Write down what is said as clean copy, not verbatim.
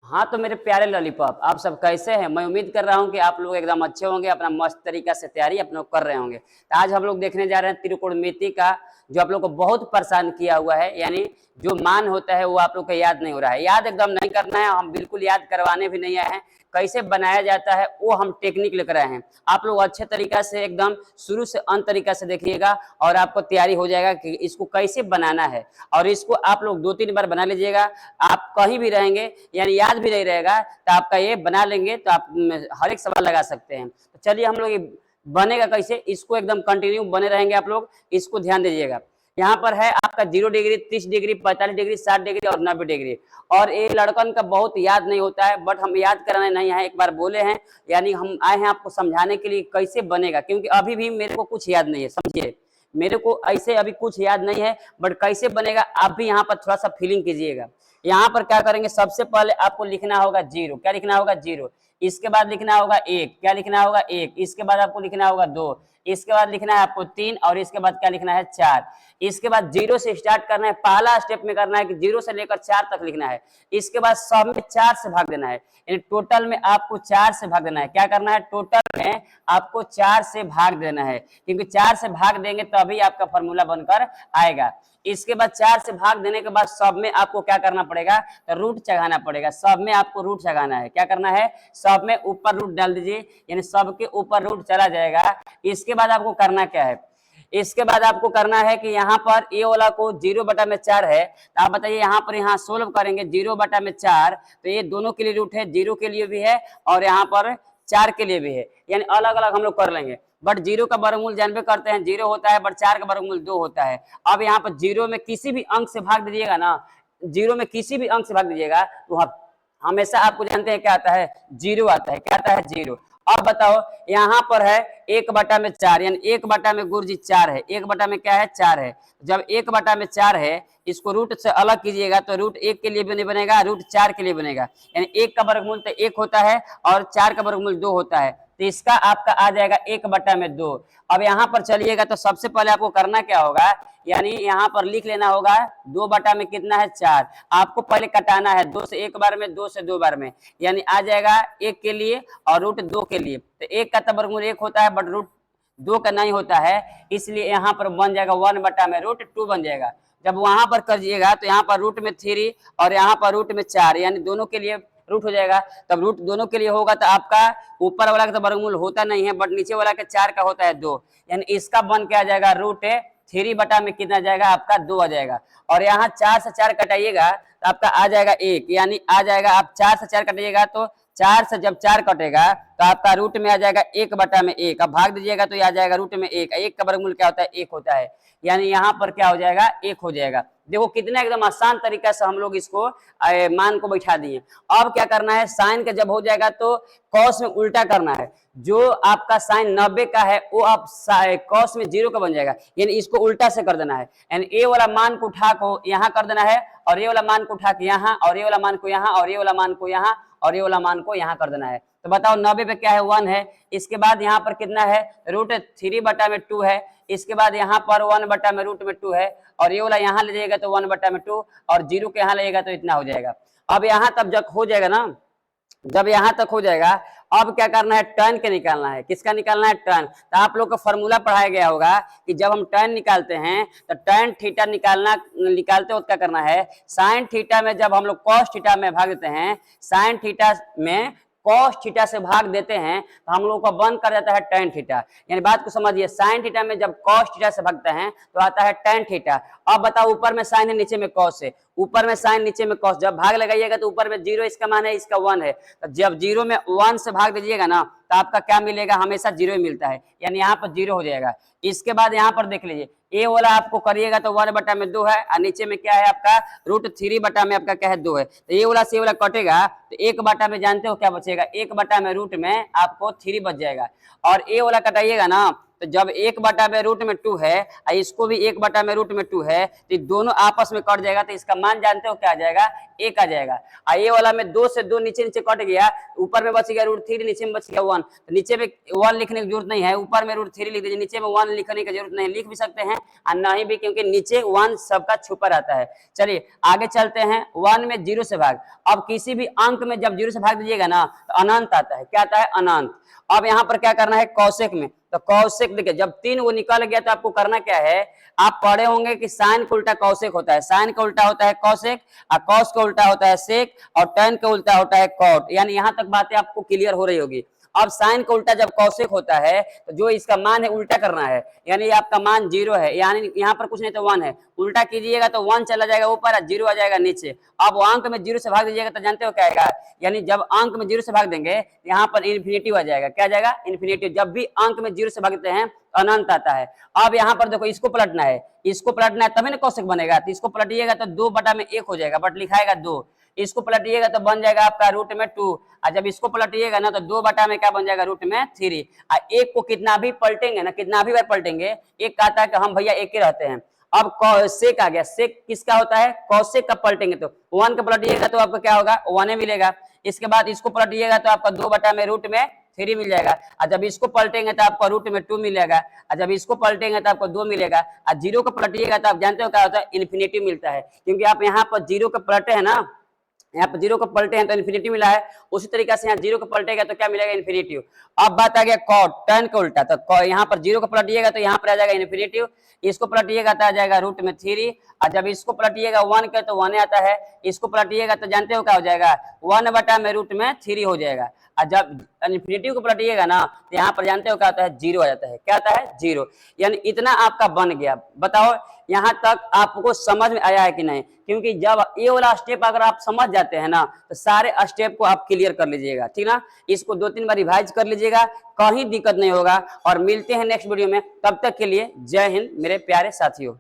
हाँ तो मेरे प्यारे लॉलीपॉप, आप सब कैसे हैं? मैं उम्मीद कर रहा हूँ कि आप लोग एकदम अच्छे होंगे, अपना मस्त तरीका से तैयारी अपने लोग कर रहे होंगे। तो आज हम लोग देखने जा रहे हैं त्रिकोणमिति का, जो आप लोग को बहुत परेशान किया हुआ है। यानी जो मान होता है वो आप लोग को याद नहीं हो रहा है, याद एकदम नहीं करना है, हम बिल्कुल याद करवाने भी नहीं आए हैं। कैसे बनाया जाता है वो हम टेक्निक लेकर आए हैं। आप लोग अच्छे तरीका से एकदम शुरू से अंत तरीका से देखिएगा और आपको तैयारी हो जाएगा कि इसको कैसे बनाना है। और इसको आप लोग 2-3 बार बना लीजिएगा। आप कहीं भी रहेंगे यानी याद भी नहीं रहेगा तो आपका ये बना लेंगे तो आप हर एक सवाल लगा सकते हैं। तो चलिए हम लोग ये बनेगा कैसे, इसको एकदम कंटिन्यू बने रहेंगे आप लोग, इसको ध्यान दीजिएगा। यहाँ पर है आपका 0 डिग्री, 30 डिग्री, 45 डिग्री, 60 डिग्री और 90 डिग्री। और ये लड़कन का बहुत याद नहीं होता है, बट हम याद कराने नहीं है, एक बार बोले हैं। यानी हम आए हैं आपको समझाने के लिए कैसे बनेगा, क्योंकि अभी भी मेरे को कुछ याद नहीं है, समझिए। मेरे को ऐसे अभी कुछ याद नहीं है, बट कैसे बनेगा आप भी यहाँ पर थोड़ा सा फीलिंग कीजिएगा। यहाँ पर क्या करेंगे, सबसे पहले आपको लिखना होगा 0। क्या लिखना होगा? 0। इसके बाद लिखना होगा 1। क्या लिखना होगा? 1। इसके बाद आपको लिखना होगा 2। इसके बाद लिखना है आपको 3 और इसके बाद क्या लिखना है? 4। इसके बाद 0 से स्टार्ट करना है, पहला स्टेप में करना है कि 0 से लेकर 4 तक लिखना है। इसके बाद सब में 4 से भाग देना है, यानी टोटल में आपको 4 से भाग देना है। क्या करना है? टोटल में आपको 4 से भाग देना है, क्योंकि 4 से भाग देंगे तभी आपका फॉर्मूला बनकर आएगा। इसके बाद 4 से भाग देने के बाद सब में आपको क्या करना पड़ेगा? तो रूट चढ़ाना पड़ेगा। सब में आपको रूट चढ़ाना है। क्या करना है? सब में ऊपर रूट डाल दीजिए, यानी सब के ऊपर रूट चला जाएगा। इसके बाद आपको करना क्या है? इसके बाद आपको करना है कि यहाँ पर ए वाला को 0/4 है, तो आप बताइए यहाँ पर यहाँ सोल्व करेंगे 0/4, तो ये दोनों के लिए रूट है, 0 के लिए भी है और यहाँ पर 4 के लिए भी है, यानी अलग अलग हम लोग कर लेंगे। बट 0 का वर्गमूल जानबे करते हैं 0 होता है, बट 4 का वर्गमूल 2 होता है। अब यहाँ पर 0 में किसी भी अंक से भाग दीजिएगा ना, 0 में किसी भी अंक से भाग दीजिएगा तो हमेशा आपको जानते हैं क्या आता है? 0 आता है। क्या आता है? 0। अब बताओ यहाँ पर है 1/4, यानी 1 में गुरुजी 4 है, 1 में क्या है? 4 है। जब 1/4 है, इसको रूट से अलग कीजिएगा तो रूट 1 के लिए भी नहीं बनेगा, रूट 4 के लिए बनेगा, यानी 1 का वर्गमूल तो 1 होता है और 4 का वर्गमूल 2 होता है, तो इसका आपका आ जाएगा 1/2। अब यहाँ पर चलिएगा तो सबसे पहले आपको करना क्या होगा, यानी यहाँ पर लिख लेना होगा 2 में कितना है? 4। आपको पहले कटाना है 2 से 1 बार में, 2 से 2 बार में, यानी आ जाएगा 1 के लिए और रूट 2 के लिए। तो 1 का तो वर्गमूल 1 होता है, बट रूट 2 का नहीं होता है, इसलिए यहाँ पर बन जाएगा 1/√2 बन जाएगा। जब वहां पर करिएगा तो यहाँ पर रूट में 3 और यहाँ पर रूट में 4, यानी दोनों के लिए रूट हो जाएगा। तब रूट दोनों के लिए होगा तो आपका ऊपर वाला का तो वर्गमूल होता नहीं है, बट नीचे वाला के 4 का होता है 2, यानी इसका बन के आ जाएगा रूट 3 में कितना जाएगा? आपका 2 आ जाएगा। और यहाँ 4 से 4 कटाइएगा तो आपका आ जाएगा 1, यानी आ जाएगा, आप 4 से 4 कटाइएगा तो 4 से जब 4 कटेगा तो आपका रूट में आ जाएगा 1/1। अब भाग दीजिएगा तो आ जाएगा रूट में 1। 1 का वर्गमूल क्या होता है? 1 होता है, यानी यहाँ पर क्या हो जाएगा? 1 हो जाएगा। देखो कितना एकदम आसान तरीका से हम लोग इसको मान को बैठा दिए। अब क्या करना है, साइन का जब हो जाएगा तो कॉस में उल्टा करना है। जो आपका साइन 90 का है वो आप कॉस में 0 का बन जाएगा, यानी इसको उल्टा से कर देना है, यानी ए वाला मान को उठा को यहाँ कर देना है और ये वाला मान को उठा के यहाँ और ये वाला मान को यहाँ और ये वाला मान को यहाँ और ये वाला मान को यहाँ कर देना है। तो बताओ 90 पे क्या है? 1 है। इसके बाद यहाँ पर कितना है? रूट 3/2 है। इसके बाद यहाँ पर 1/√2 है और ये वाला यहाँ ले जाएगा तो 1/2 और 0 के यहाँ लगेगा तो इतना हो जाएगा। अब यहाँ तब जब हो जाएगा ना, जब यहाँ तक हो जाएगा, अब क्या करना है? टर्न के निकालना है। किसका निकालना है? टर्न। तो आप लोग को फॉर्मूला पढ़ाया गया होगा कि जब हम टर्न निकालते हैं तो टर्न थीटा निकालते वक्त क्या करना है? साइन थीटा में जब हम लोग कॉस थीटा में भाग देते हैं, साइन थीटा में कॉस थीटा से भाग देते हैं तो हम लोग का बन कर जाता है टैन थीटा। यानी बात को समझिए, साइन थीटा में जब कॉस थीटा से भागते हैं तो आता है टैन थीटा। अब बताओ ऊपर में साइन है, नीचे में कॉस है, ऊपर में साइन नीचे में कॉस, जब भाग लगाइएगा तो ऊपर में 0 इसका मान है, इसका 1 है, तो जब 0 में 1 से भाग दीजिएगा ना तो आपका क्या मिलेगा? हमेशा 0 ही मिलता है, यानी यहाँ पर 0 हो जाएगा। इसके बाद यहाँ पर देख लीजिए, ए वाला आपको करिएगा तो 1/2 है और नीचे में क्या है आपका? √3 में आपका क्या है? 2 है। तो ये वाला से वाला कटेगा तो 1 में जानते हो क्या बचेगा? 1 में रूट में आपको 3 बच जाएगा और ए वाला कटाइएगा ना तो जब 1/√2 है और इसको भी 1/√2 है, तो ये दोनों आपस में कट जाएगा, तो इसका मान जानते हो क्या आ जाएगा, 1 आ जाएगा। और ये वाला में 2 से 2 नीचे नीचे कट गया, ऊपर में बच गया √3, नीचे में बच गया 1, तो नीचे में 1 लिखने की जरूरत नहीं है, ऊपर में √3 लिख दीजिए, नीचे में 1 लिखने की जरूरत नहीं, लिख भी सकते हैं और नहीं भी, क्योंकि नीचे 1 सबका छुपा रहता है। चलिए आगे चलते हैं। 1 में 0 से भाग। अब किसी भी अंक में जब 0 से भाग दीजिएगा ना तो अनंत आता है। क्या आता है, अनंत। अब यहाँ पर क्या करना है, कौशिक में, तो कौशिक देखिए जब 3 वो निकल गया तो आपको करना क्या है, आप पढ़े होंगे कि साइन का उल्टा कौशिक होता है, साइन का उल्टा होता है कौशिक, और कौस का उल्टा होता है सेक, और टैन का उल्टा होता है कॉट। यानी यहाँ तक बातें आपको क्लियर हो रही होगी। अब साइन का उल्टा जब कौशिक होता है तो जो इसका मान है उल्टा करना है, यानी आपका मान 0 है, यानी यहाँ पर कुछ नहीं तो 1 है, उल्टा कीजिएगा तो 1 चला जाएगा ऊपर और 0 आ जाएगा नीचे। अब अंक में 0 से भाग दीजिएगा तो जानते हो क्या आएगा, यानी जब अंक में 0 से भाग देंगे यहाँ पर इन्फिनिटिव आ जाएगा। क्या आ जाएगा, इन्फिनिटिव। जब भी अंक में 0 से भागते हैं तो अनंत आता है। अब यहाँ पर देखो इसको पलटना है, इसको पलटना है तभी ना कौशिक बनेगा, तो इसको पलटिएगा तो 2/1 हो जाएगा, बट लिखाएगा 2। इसको पलटिएगा तो बन जाएगा आपका √2, और जब इसको पलटिएगा ना तो 2 में क्या बन जाएगा, √3। और एक को कितना भी पलटेंगे ना, कितना भी बार पलटेंगे, एक कहता है कि हम भैया एक ही रहते हैं। अब सेक आ गया, सेक किसका होता है, कौशिक का पलटेंगे तो 1 का पलटिएगा तो आपको क्या होगा, 1 मिलेगा। इसके बाद इसको पलटिएगा तो आपका 2/√3 मिल जाएगा, और जब इसको पलटेंगे तो आपको √2 मिलेगा, और जब इसको पलटेंगे तो आपको 2 मिलेगा, और 0 को पलटिएगा तो आप जानते हो क्या होता है, इन्फिनिटी मिलता है। क्योंकि आप यहाँ पर 0 को पलटे हैं ना, यहाँ पर 0 को पलटे हैं तो इन्फिनिटी मिला है, उसी तरीके से यहाँ 0 को पलटेगा तो क्या मिलेगा, इन्फिनिटिव। अब बात आ गया कॉट, टैन का उल्टा, तो यहाँ पर 0 को पलटिएगा तो यहाँ पर आ जाएगा इन्फिनिटिव, इसको पलटिएगा तो आ जाएगा √3, और जब इसको पलटिएगा 1 के तो 1 आता है, इसको पलटिएगा तो जानते हो क्या हो जाएगा, 1/√3 हो जाएगा। और जब इन्फिनिटिव को पलटिएगा ना तो यहाँ पर जानते हो क्या आता है, 0 आ जाता है। क्या आता है, 0। यानी इतना आपका बन गया। बताओ यहाँ तक आपको समझ में आया है कि नहीं, क्योंकि जब ये वाला स्टेप अगर आप समझ जाते हैं ना तो सारे स्टेप को आप क्लियर कर लीजिएगा, ठीक ना। इसको 2-3 बार रिवाइज कर लीजिएगा, कहीं दिक्कत नहीं होगा। और मिलते हैं नेक्स्ट वीडियो में, तब तक के लिए जय हिंद मेरे प्यारे साथियों।